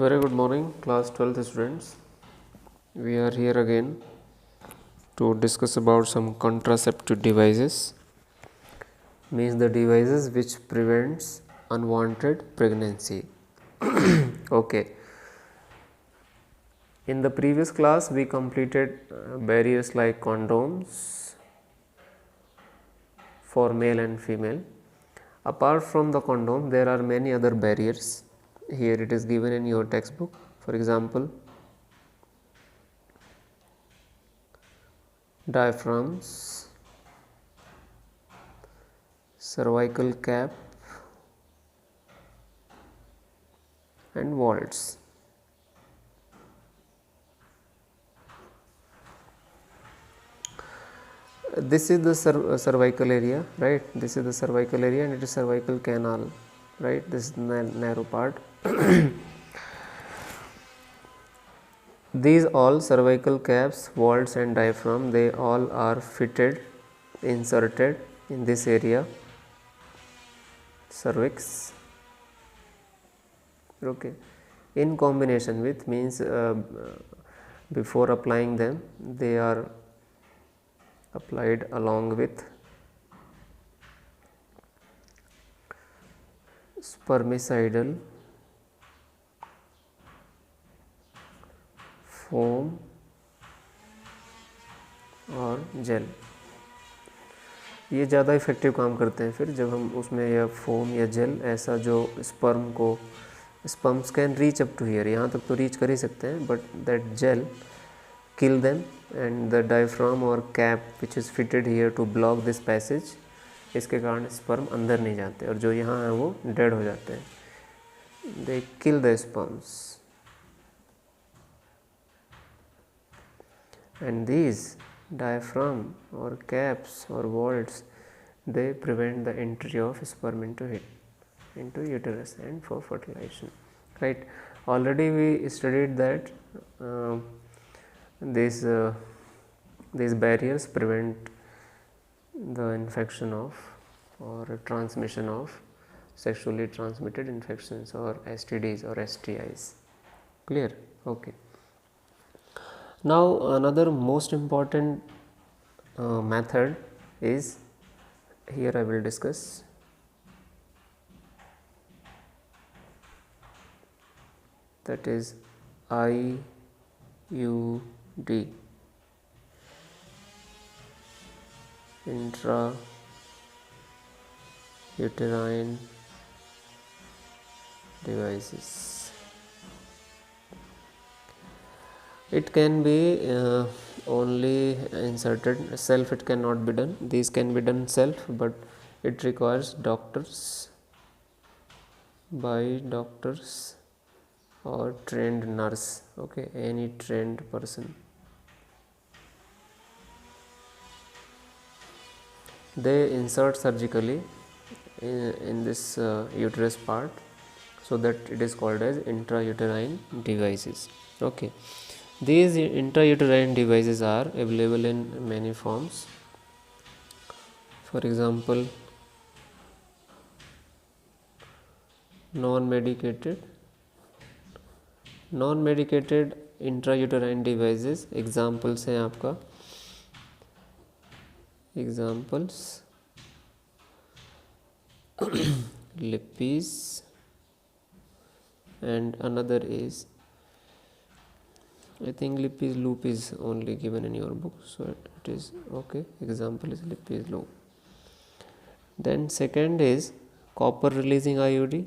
Very good morning, class 12th students. We are here again to discuss about some contraceptive devices, means the devices which prevents unwanted pregnancy. Okay. In the previous class, we completed barriers like condoms for male and female. Apart from the condom, there are many other barriers. Here it is given in your textbook. For example, diaphragms, cervical cap, and vaults. This is the cervical area, right? This is the cervical area and it is cervical canal, right? This is the narrow part. These all cervical caps, vaults and diaphragm, they all are fitted, inserted in this area, cervix. Okay, in combination with, means before applying them, they are applied along with spermicidal foam और jail. ये ज़्यादा effective काम करते हैं फिर जब हम उसमें या फोम या जेल ऐसा जो sperms can reach up to here, यहाँ तक तो रीच कर ही सकते हैं, but that gel kill them and the diaphragm और cap which is fitted here to block this passage. इसके कारण स्पर्म अंदर नहीं जाते और जो यहाँ हैं वो डेड हो जाते हैं. They kill the sperms. And these diaphragm or caps or vaults, they prevent the entry of sperm into uterus and for fertilization, right? Already we studied that these barriers prevent the infection of or transmission of sexually transmitted infections or STDs or STIs. Clear? Okay. Now another most important method is, here I will discuss, that is IUD, intrauterine devices. It can be only inserted self, it cannot be done. These can be done self, but it requires by doctors or trained nurse. Okay, any trained person. They insert surgically in this uterus part, so that it is called as intrauterine devices. Okay. These intrauterine devices are available in many forms. For example, non-medicated intrauterine devices. Examples हैं आपका, examples Lippes, and another is, I think Lippes loop is only given in your book, so it is okay. Example is Lippes loop. Then second is copper releasing IUD.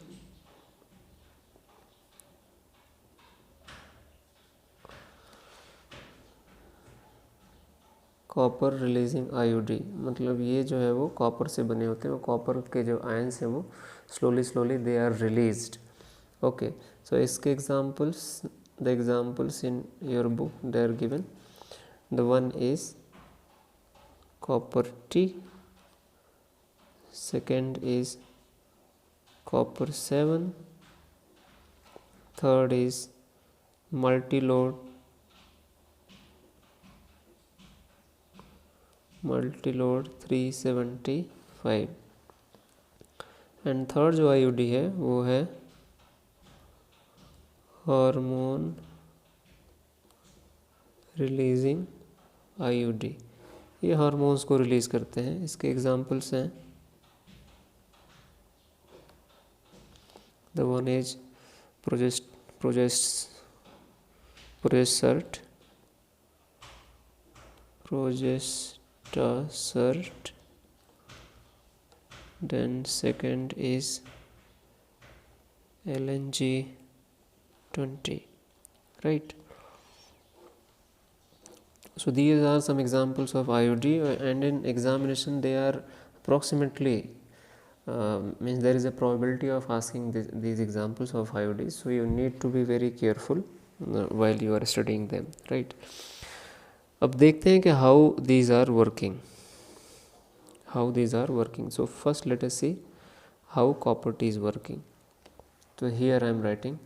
Copper releasing IUD मतलब ये जो है वो copper से बने होते हैं, वो कॉपर के जो आयंस हैं वो slowly they are released. Okay, so इसके examples, the examples in your book they are given. The one is copper T, second is copper 7, third is multilode 375, and third जो IUD है वो है hormone releasing IUD, ये hormones को release करते हैं। इसके एग्जांपल्स हैं, the one is Progestasert, then second is LNG20, right? So these are some examples of IUD, and in examination they are approximately means there is a probability of asking these examples of IUDs, so you need to be very careful while you are studying them, right? अब देखते हैं कि how these are working. So first let us see how copper T is working. So here I am writing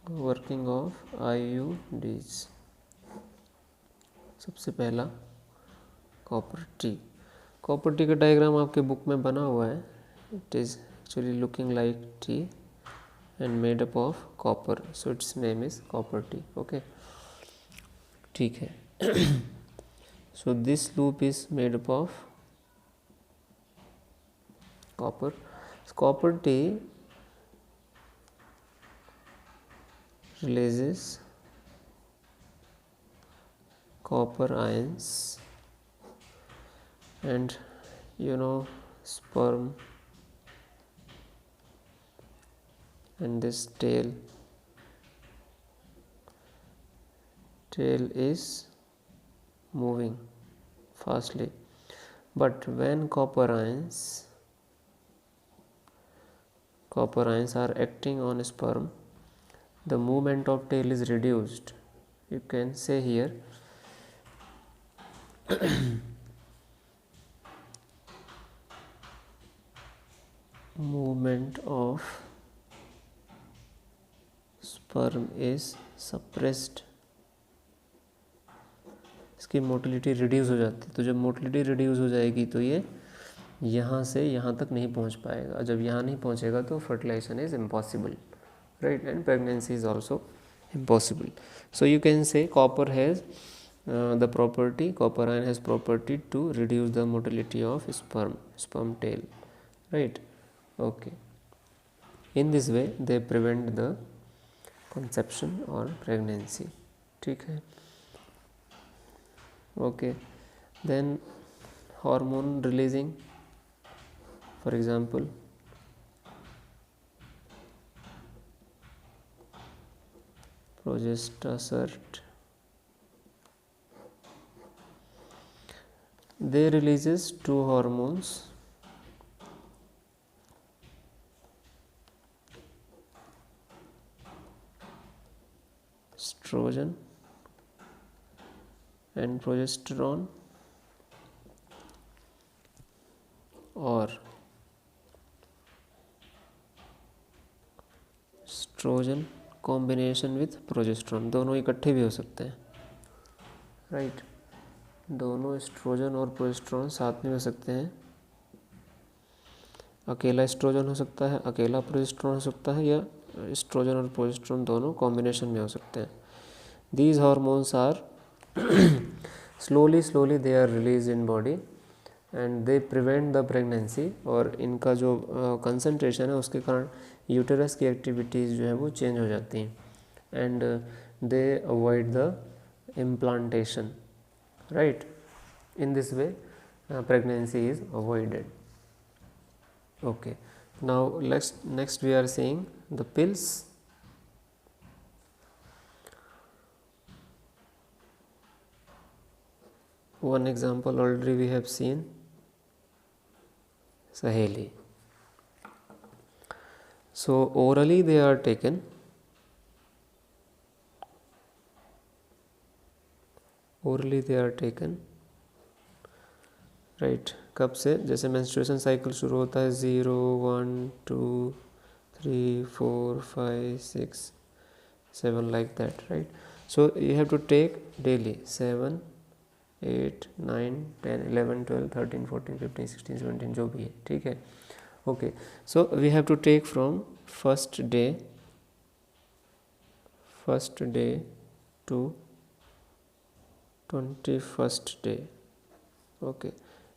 working of IUDs. सबसे पहला copper T का diagram आपके book में बना हुआ है. It is actually looking like T and made up of copper, so it's name is copper T. Okay, ठीक है. So this loop is made up of copper T releases copper ions and sperm and this tail is moving fastly, but when copper ions are acting on sperm, the movement of tail is reduced. You can say here movement of sperm is suppressed. इसकी motility reduce हो जाती है. तो जब motility reduce हो जाएगी तो ये यहाँ से यहाँ तक नहीं पहुँच पाएगा. जब यहाँ नहीं पहुँचेगा तो fertilization is impossible, right? And pregnancy is also impossible. So you can say copper ion has property to reduce the motility of sperm tail, right? Okay, in this way they prevent the conception or pregnancy. ठीक है. Okay, then hormone releasing, for example progesterone, they releases two hormones, estrogen and progesterone, or estrogen combination with progesterone. दोनों इकट्ठे भी हो सकते हैं, right? दोनों oestrogen और प्रोजेस्टेरॉन साथ में हो सकते हैं. अकेला एस्ट्रोजन हो सकता है, अकेला प्रोजेस्टेरॉन हो सकता है, या एस्ट्रोजन और प्रोजेस्टेरॉन दोनों कॉम्बिनेशन में हो सकते हैं. These hormones are slowly they are release in body and they prevent the pregnancy. और इनका जो कंसंट्रेशन है उसके कारण यूटेरस की एक्टिविटीज़ जो है वो चेंज हो जाती हैं and they avoid the implantation, right? In this way pregnancy is avoided. Okay, now next we are seeing the pills. One example already we have seen, Saheli. So orally they are taken. Right. कब से? जैसे menstruation cycle शुरू होता है 0, 1, 2, 3, 4, 5, 6, 7 like that, right? So you have to take daily 7, 8 9 10 11 12 13 14 15 16 17 जो भी है, ठीक है। Okay, so we have to take from first day to 21st day, okay,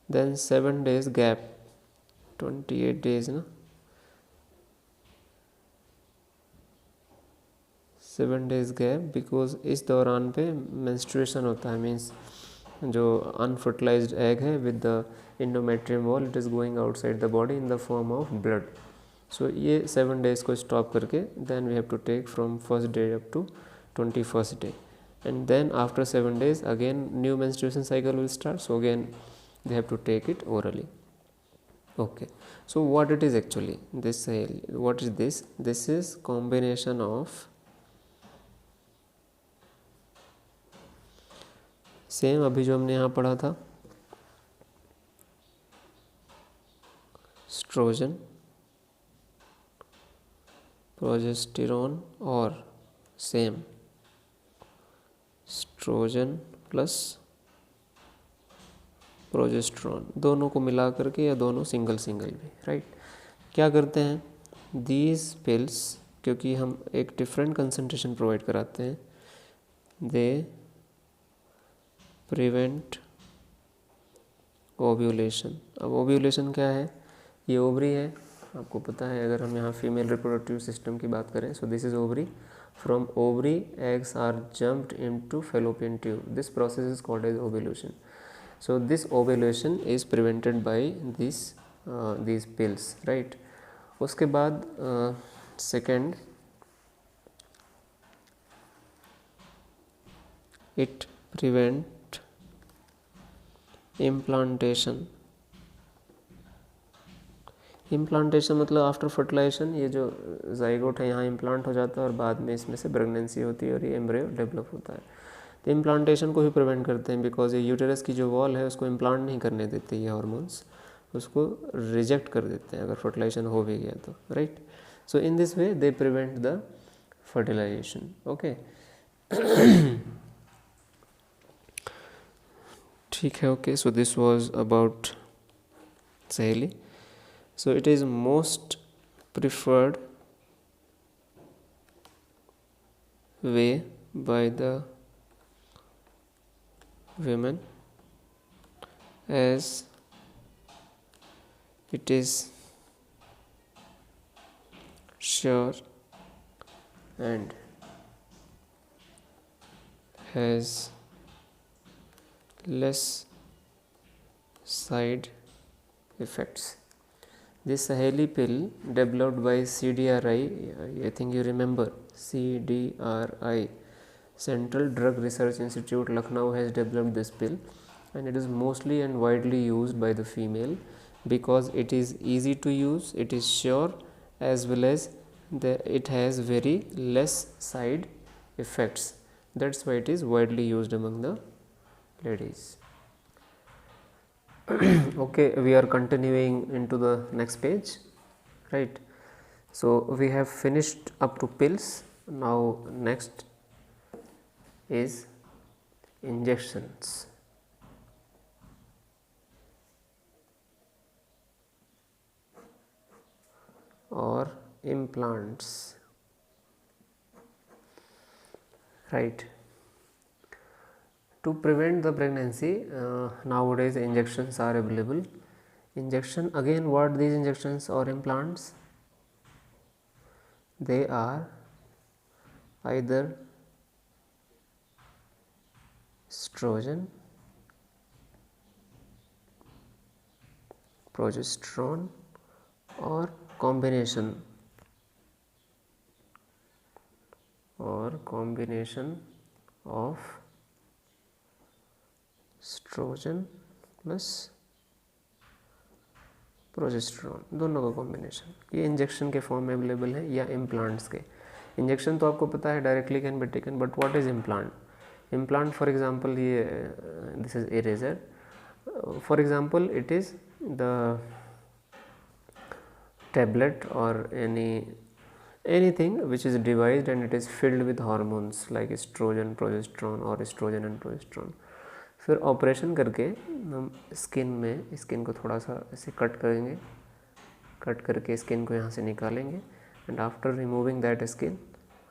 then 7 days gap, 28 days ना, 7 days गैप, बिकॉज इस दौरान पे मेंस्ट्रुएशन होता है, मीन्स जो अनफर्टिलाइज्ड एग है with the endometrium wall it is going outside the body in the form of blood. So ये 7 days को स्टॉप करके then we have to take from first day up to 21st day, and then after 7 days again new menstruation cycle will start, so again they have to take it orally. Okay, so what it is actually this, what is this? This is combination of same अभी जो हमने यहाँ पढ़ा था, oestrogen, progesterone और same oestrogen plus progesterone, दोनों को मिला करके या दोनों सिंगल सिंगल भी, राइट। क्या करते हैं दीज पिल्स, क्योंकि हम एक डिफरेंट कंसंट्रेशन प्रोवाइड कराते हैं, दे प्रिवेंट ओव्यूलेशन। अब ओव्यूलेशन क्या है, ये ओवरी है, आपको पता है, अगर हम यहाँ फीमेल रिप्रोडक्टिव सिस्टम की बात करें, so this is ovary, from ovary eggs are jumped into fallopian tube, this process is called as ovulation. So this ovulation is prevented by this pills, right. उसके बाद second, it prevent implantation. Implantation मतलब after fertilization ये जो zygote है यहाँ implant हो जाता है और बाद में इसमें से प्रेगनेंसी होती है और ये एम्ब्रियो डेवलप होता है। तो इम्प्लांटेशन को भी प्रिवेंट करते हैं, बिकॉज ये यूटेरस की जो वॉल है उसको इम्प्लांट नहीं करने देते ये हार्मोन्स, उसको रिजेक्ट कर देते हैं अगर फर्टिलाइजेशन हो भी गया तो, right. So in this way they prevent the fertilization, okay. ठीक है, okay. So this was about Saheli. So it is most preferred way by the women, as it is sure and has less side effects. This Saheli pill developed by CDRI, I think you remember CDRI, Central Drug Research Institute, Lucknow, has developed this pill, and it is mostly and widely used by the female because it is easy to use, it is sure, as well as it has very less side effects. That's why it is widely used among the ladies. Okay, we are continuing into the next page, right. So we have finished up to pills. Now next is injections. Or implants, right. To prevent the pregnancy, nowadays injections are available. Injection, again, what these injections or implants? They are either estrogen, progesterone, or combination of estrogen plus progesterone, दोनों का combination. ये injection के form में available है या implants के। Injection तो आपको पता है directly can be taken, but what is implant? Implant for example ये this is eraser, for example it is the tablet or anything which is devised and it is filled with hormones like estrogen, progesterone, or estrogen and progesterone, फिर operation करके हम skin को थोड़ा सा ऐसे cut करेंगे, cut करके skin को यहाँ से निकालेंगे and after removing that skin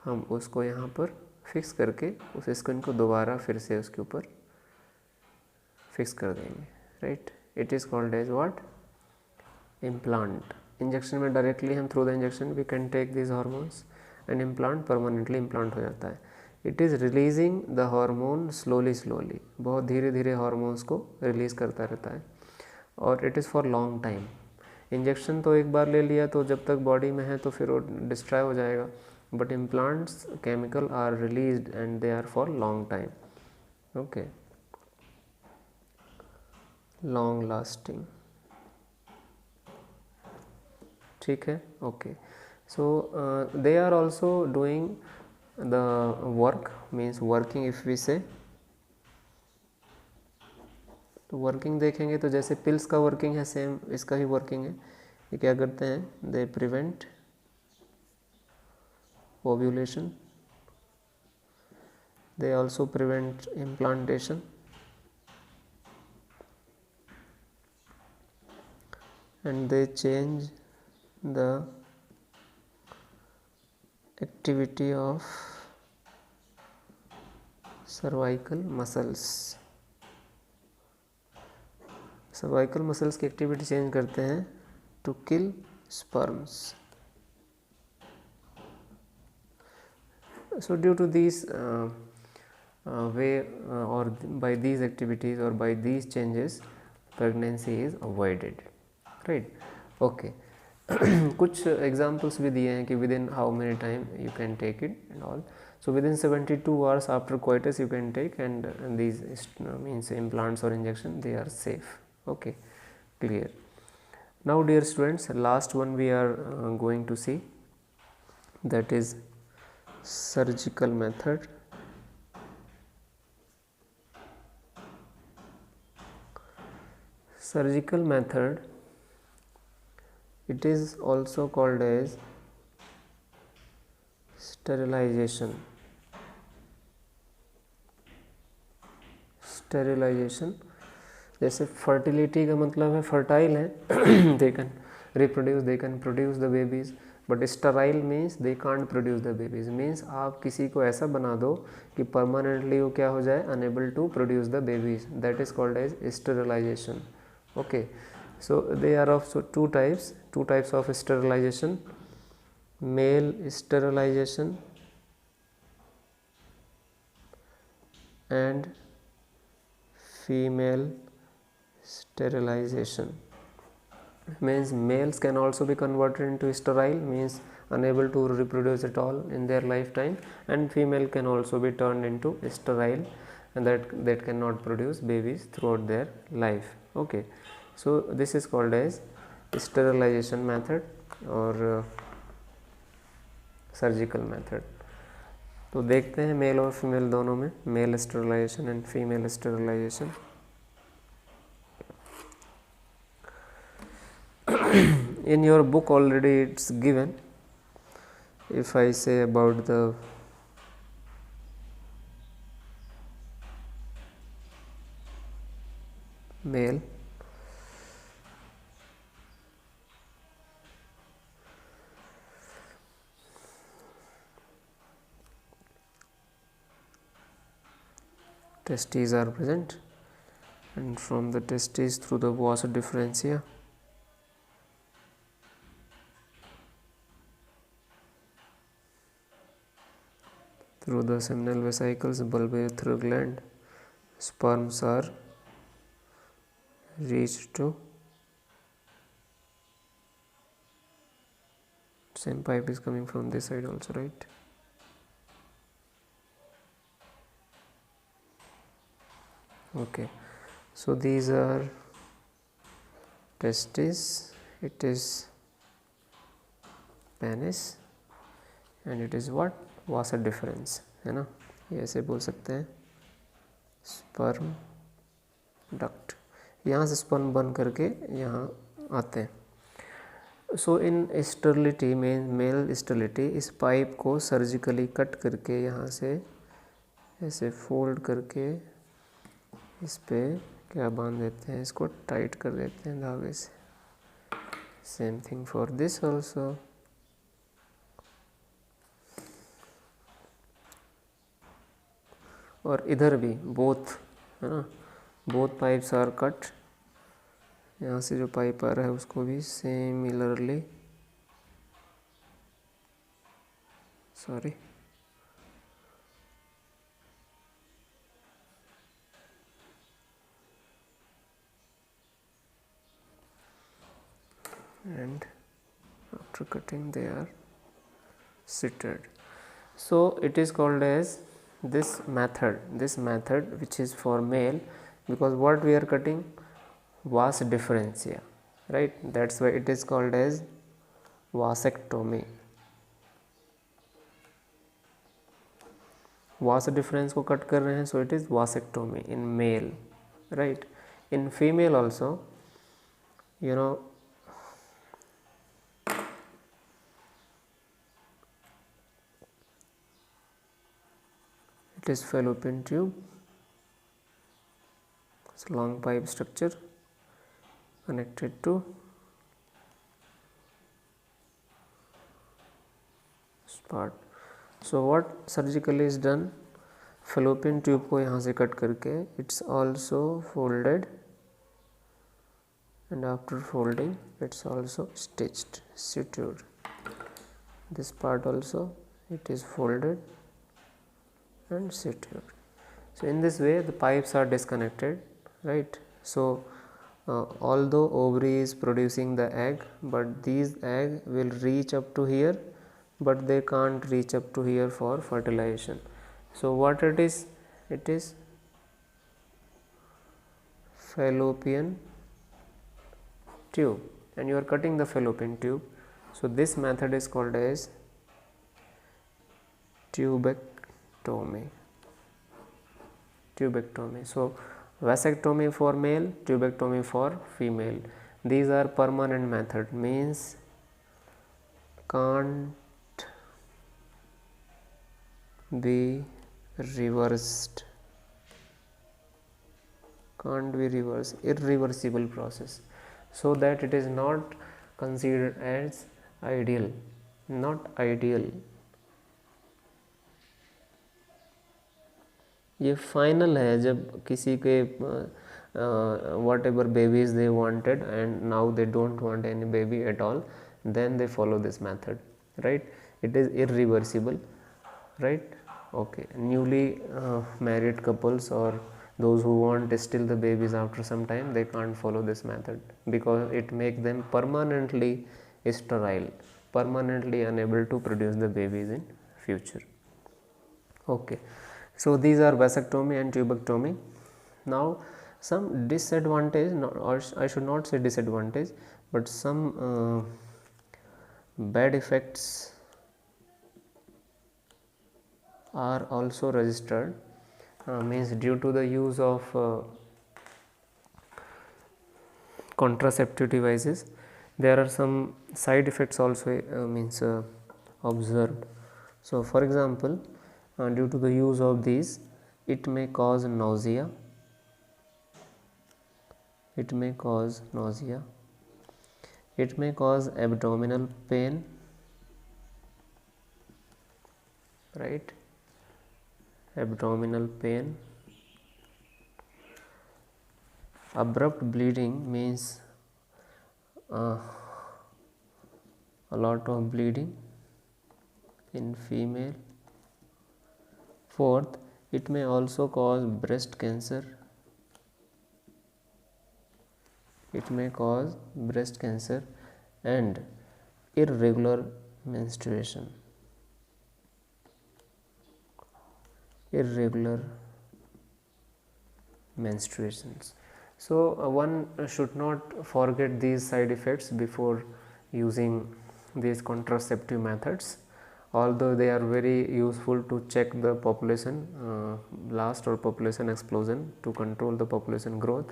हम उसको यहाँ पर फिक्स करके उस स्किन को दोबारा फिर से उसके ऊपर फिक्स कर देंगे, right. It is called as what, implant. Injection में डायरेक्टली हम through the injection we can take this hormones and implant permanently implant हो जाता है। It is releasing the hormone slowly, बहुत धीरे धीरे हार्मोन्स को रिलीज़ करता रहता है और it is for long time. Injection तो एक बार ले लिया तो जब तक बॉडी में है तो फिर वो डिस्ट्रॉय हो जाएगा, but implants chemical are released and they are for long time, okay, long lasting, ठीक है, okay. So they are also doing the work, means working if we say, तो वर्किंग देखेंगे तो जैसे पिल्स का वर्किंग है सेम इसका ही working है। ये क्या करते हैं, they prevent ovulation, they also prevent implantation and they change the activity of cervical muscles। Cervical muscles की एक्टिविटी चेंज करते हैं to kill sperms. So due to these way or by these activities or by these changes pregnancy is avoided, right, okay। कुछ examples भी दिए हैं कि within how many time you can take it and all. So within 72 hours after coitus you can take and these means implants or injection they are safe, okay, clear। Now dear students, last one we are going to see, that is surgical method। Surgical method, it is also called as sterilization। Sterilization, जैसे fertility का मतलब है fertile है, they can reproduce, they can produce the babies, but sterile means they can't produce the babies, means आप किसी को ऐसा बना दो कि परमानेंटली वो क्या हो जाए, unable to produce the babies, that is called as sterilization, okay. So they are of two types of sterilization, male sterilization and female sterilization। Means males can also be converted into sterile, means unable to reproduce at all in their lifetime, and female can also be turned into sterile and that cannot produce babies throughout their life, okay। So this is called as sterilization method or surgical method। तो देखते हैं mail और female दोनों में, male sterilization and female sterilization. In your book already it's given, if I say about the male, testes are present and from the testes through the vas differentia through the seminal vesicles, bulbourethral gland, sperms are reached to same pipe is coming from this side also, right? Okay, so these are testes, it is penis and it is what, Vasa difference है ना, ये ऐसे बोल सकते हैं, sperm duct, यहाँ से sperm बन करके यहाँ आते हैं। सो इन स्टेरिलिटी में, मेल स्टेरिलिटी, इस पाइप को सर्जिकली कट करके यहाँ से ऐसे फोल्ड करके इस पे क्या बांध देते हैं, इसको टाइट कर देते हैं धागे से. Same thing for this also. और इधर भी बोथ, है ना, बोथ पाइप्स आर कट. यहाँ से जो पाइप आ रहा है उसको भी similarly, sorry, and after cutting they are sitted. So it is called as this method which is for male, because what we are cutting, vas differentia, right? That's why it is called as vasectomy. vas difference को cut कर रहे हैं, so it is vasectomy in male, right? In female also, you know, it is fallopian tube. It's a long pipe structure connected to this part. So what surgically is done, fallopian tube को यहाँ से cut करके it's also folded, and after folding it's also stitched, sutured. This part also it is folded and sutured. So in this way the pipes are disconnected, right? So although ovary is producing the egg, but these egg will reach up to here, but they can't reach up to here for fertilization. So what it is? It is fallopian tube, and you are cutting the fallopian tube. So this method is called as tubectomy. So vasectomy for male, tubectomy for female. These are permanent method, means can't be reversed, irreversible process, so that it is not considered as ideal, not ideal. ये final है, जब किसी के whatever babies they wanted and now they don't want any baby at all, then they follow this method, right? It is irreversible, right? Okay, newly married couples or those who want still the babies after some time, they can't follow this method because it makes them permanently sterile, permanently unable to produce the babies in future. Okay, so these are vasectomy and tubectomy. Now some disadvantage, or I should not say disadvantage, but some bad effects are also registered, means due to the use of contraceptive devices, there are some side effects also observed. So for example, due to the use of these, it may cause nausea, it may cause abdominal pain, right? Abdominal pain. Abrupt bleeding means a lot of bleeding in female. Fourth, it may also cause breast cancer. It may cause breast cancer and irregular menstruation. Irregular menstruations. So one should not forget these side effects before using these contraceptive methods, although they are very useful to check the population blast or population explosion, to control the population growth,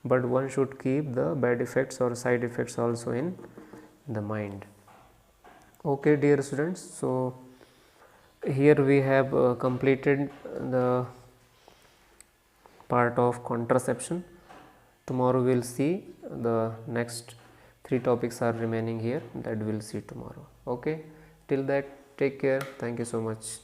but one should keep the bad effects or side effects also in the mind. Okay, dear students, so here we have completed the part of contraception. Tomorrow we'll see the next 3 topics are remaining here, that we'll see tomorrow. Okay, till that, take care. Thank you so much.